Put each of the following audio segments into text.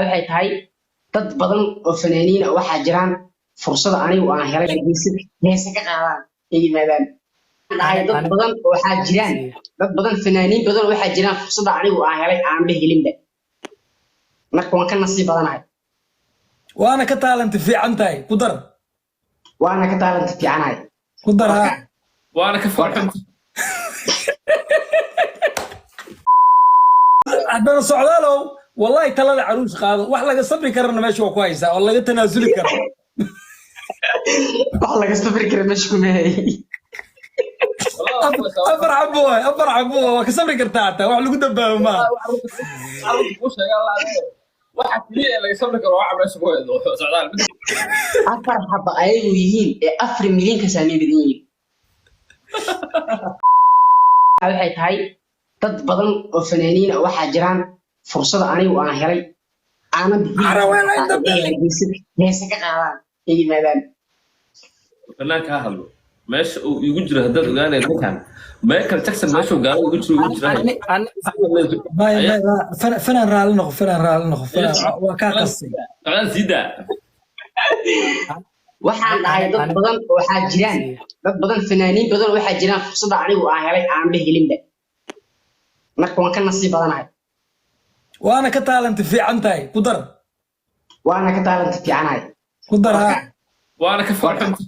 waxay tahay dad badan oo fanaaniin ah waxaa jiraan fursad anigu aan helay heese ka qaadaan ay yimaadaan dhahay dad badan waxaa jiraan dad badan fanaaniin badan waxaa jiraan fursad anigu aan helay aan helinba marka waan ka nasiib badanahay وانا كتالنت في عنتاي قدر وانا كتالنت في عناي قدر ها وانا كفرحت عندنا صعدالو والله تلا عروس قادو wax laga sabri karana meesha waa ku haysaa oo laga tanaasuli karo wax laga sabri karo meesha ku meeyay afar cabo waa ka sabri kartaa taa wax lagu dambaabo ma waxa kaliya laga sabri karo waxa meesha ku haydo socdaal afar xaba ayagu yihiin ee 4 milyan ka saamay badan yihiin waxay tahay dad badan oo fanaaniin ah waxaa jiraan fursad anigu aan helay aanad heese ka qaadaan ay yimaadaan fanaanka hadlo meesha uu igu jiro haddaad ogaanay dadkan Michael Jackson meesha gaar ugu jiro فنان رال نخ waa ka qasay aan sida waxaan dhahay dad badan waxaa jiraan dad badan fanaaniin badan waxaa jiraan fursad anigu aan helay aan helinba marka waan ka nasiib badanahay وانا كتالنت في عنتاي قدر وانا كتالنت في عناي قدر ها وانا كفرحت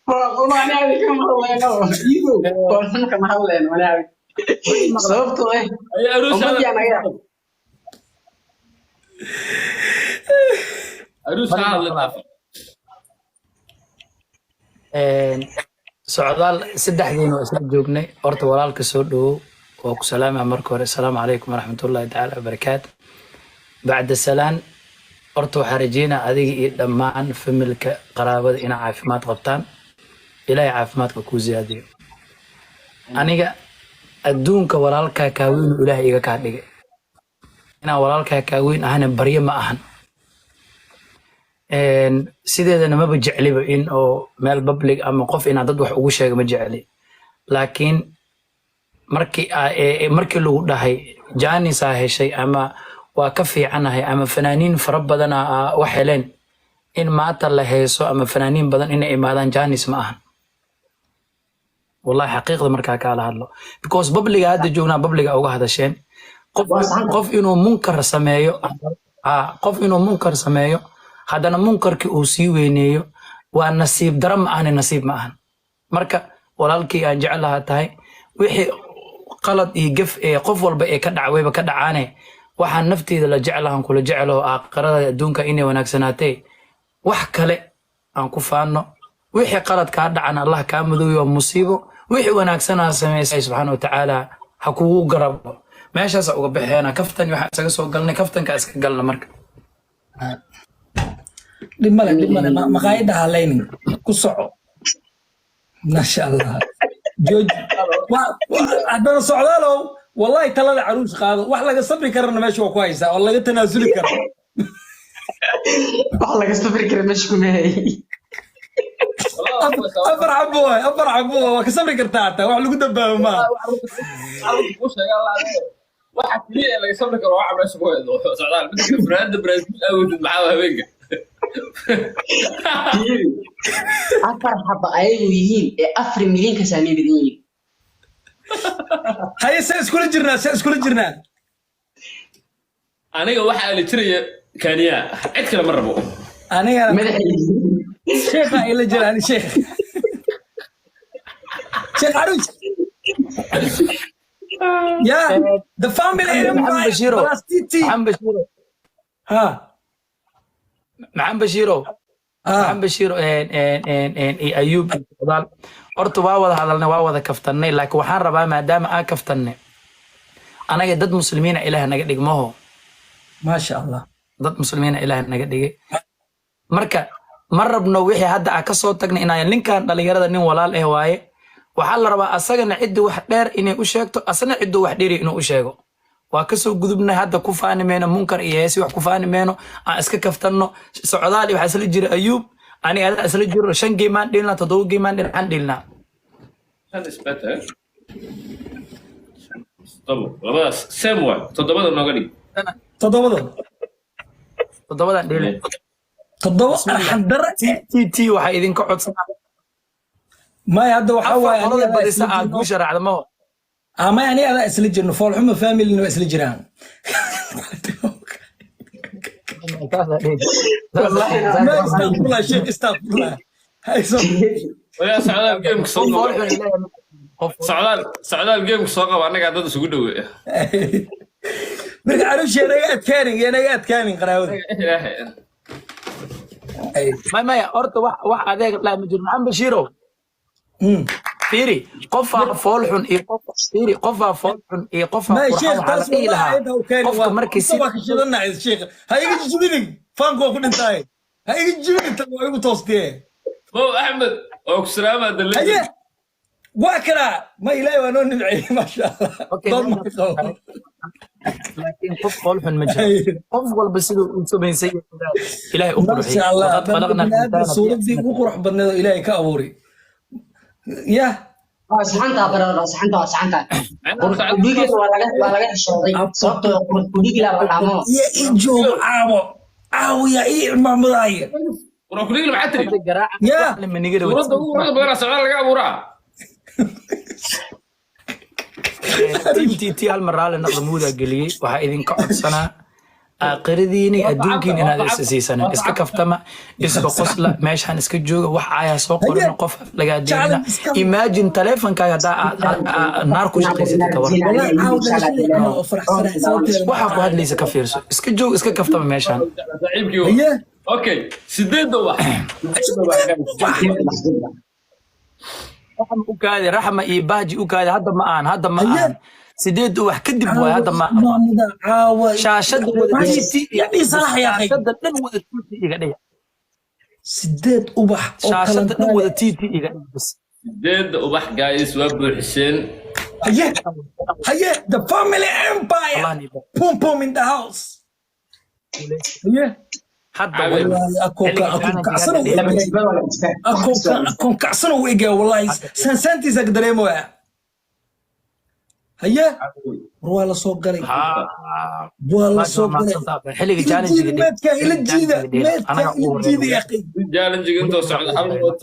والله انا عارف كم الله ينور يجو والله كم الله ينور انا عارف صوبته ايه يا عروس عروس socdaal saddexdiina waa isla joognay horta walaalka soo dhawow waa ku salaama marka hore assalaamu calaykum waraxmatullaahi tacaala wabarakaatu bacda salaan horta waxaa rajeynaa adiga iyo dhammaan familka qaraabada inaa caafimaad qabtaan ilaahay caafimaadka kuu ziyaadiyo aniga adduunka walaalkaa kaaweyn ilaahay iga kaa dhigay inaan walaalkaa kaaweyn ahana baryo ma ahan sideedana maba jecliba in oo meel public ama qof inaan dad wax ugu sheego ma jecli laakiin markii lagu dhahay jaanisaa heshay ama waa ka fiicanahay ama fanaaniin fara badan wax heleen in maanta la heeso ama fanaaniin badan inay imaadaan jaanis ma ahan wallahi xaqiiqda markaa kaala hadlo because publiga hadda joognaa publiga uga hadasheen qof inuu munkar sameeyo haddana munkarkii uu sii weyneeyo waa nasiib dara ma ahane nasiib ma ahan marka walaalkii aan jeclaha tahay wixii qalad iyo gaf ee qof walba ee ka dhacwayba ka dhacaane waxaan nafteeda la jeclahan kula jeclo aakhirada adduunka inay wanaagsanaatee wax kale aan ku faano wixii qalad kaa dhacan allah kaa madooyo waa musiibo wixii wanaagsanaa sameysay subxaana watacaala ha kugu garabo meeshaasa uga baxeena kaftan waxaan isaga soo galnay kaftanka iska galna marka dhimale maqaayada halaynin ku soco masha allah jooji haddana socdaalow wallahi talada caruus qaado wax laga sabri karana meesha waa ku haysaa oo laga tanaasuli karo wax laga sabri karo meesha ku meeyay afar cabo waa ka sabri kartaa taa wax lagu dambaabo ma waxa kaliya laga sabri karo waxa meesha ku haydo socdaal midka fanaanada Brazil awoodid maxaa haweenka afar xaba ayagu yihiin ee 4 milyan ka saamay badan yihiin haye se iskula jirnaa aniga waxa la jiraya kaniya cid kale ma rabo aniga sheekha ila jiraan sheekh عروس Yeah, the family محمد بشيرو ها محمد بشيرو محمد بشيرو ان ايوب قدال horta waa wada hadalnay waa wada kaftanay laakiin waxaan rabaa maadaama aan kaftanay anaga dad muslimiina ilaahay naga dhigmaho ma sha Allah dad muslimiina ilaahay naga dhigay marka ma rabno wixii hadda aan ka soo tagnay inaan ninkan dhalinyarada nin walaal ah waaye waxaa la rabaa asagana cid wax dheer inay u sheegto asna cid wax dheer inuu u sheego waa ka soo gudubnay hadda ku faanimeeno munkar iyo heesi wax ku faanimeeno aan iska kaftanno socdaal waxa isla jira ayuub aniga isla jiro 5 geemaan dhilna 7 geemaan dhilna هذا إثباتها طب خلاص ساموال تضبط النقدي toddobadan dhele تضوى حضر TT waxay idinka codsanaa ما هذا وحوا qolada badisa aad guusha raacda ma ما يعني هذا اسلجن فول حمى فاميلي انه اسلجران ما استغفر الله شيخ استغفر الله هاي ويا سعدال جيم سوق سعدال جيم سوق وانا قاعد ادرس قدوه مرق عروش يا نجات كانين قراود maya horta wax adeeg la ma jiro maxamed bashiiro fiiri qofaa fool xun iyo qofaa fool xun iyo qofaa ما qurxan شيخ waxa la تاس dhihi lahaa qofka markii si wax shidana sheekh هاي جبينك فانكو ku dhintay هاي جبينك igu toostee مو احمد او سلامه دلي هي واكرا ما إلهي وانو نبعي ما شاء الله laakiin qof fool xun ma jiro qof walba siduu u sameysay ilaahay u ما qurxiyay شاء الله waqad balagna بنادم صورتي وقرح بنادم إلهي كأبوري يا saxanta barada saxanta qurxudiga waa laga xishooday sababtoo qurxudiga la dhamo يا إيجو عاو يا إيه المعمضايا ورا كل اللي معتري يا lama nigada ورد بقرا سعدال لقى ورا TT hal mar raali noqdo muuda geliyay waxa idinka codsanaa aakhiradiina adduunkiina inaad isa siisanan iska kaftama iska qosla meeshaan iska jooga wax ayaa soo qoran qof laga deena imagine teleefankaaga hadaa naar ku shaqaysatay ka waran waxa ku hadlaysa ka fiirso iska joog iska kaftama meeshaan هي اوكي سديد واحد raxma u kaadi raxma iyo baaji u kaadi hadda ma aan sideed wax kadib way hadda ma عاو shaashada wada TT يعني صلاح يا أخي shaashada dhan wada TT iga dhig سديد أبح shaashada dhan wada TT iga dhig bas سديد وبح جايز وابو حسين هي the family empire Allah ni ba boom boom in the house هي hadda Cawil. والله أكون كعسنا وإيجا والله سنتي زقدري مويا هيا والله صوب قري والله صوب قري xilliga challenge ما تكا إلى الجيدة ما تكا إلى الجيدة يا أخي جالنج انت وسعد حرب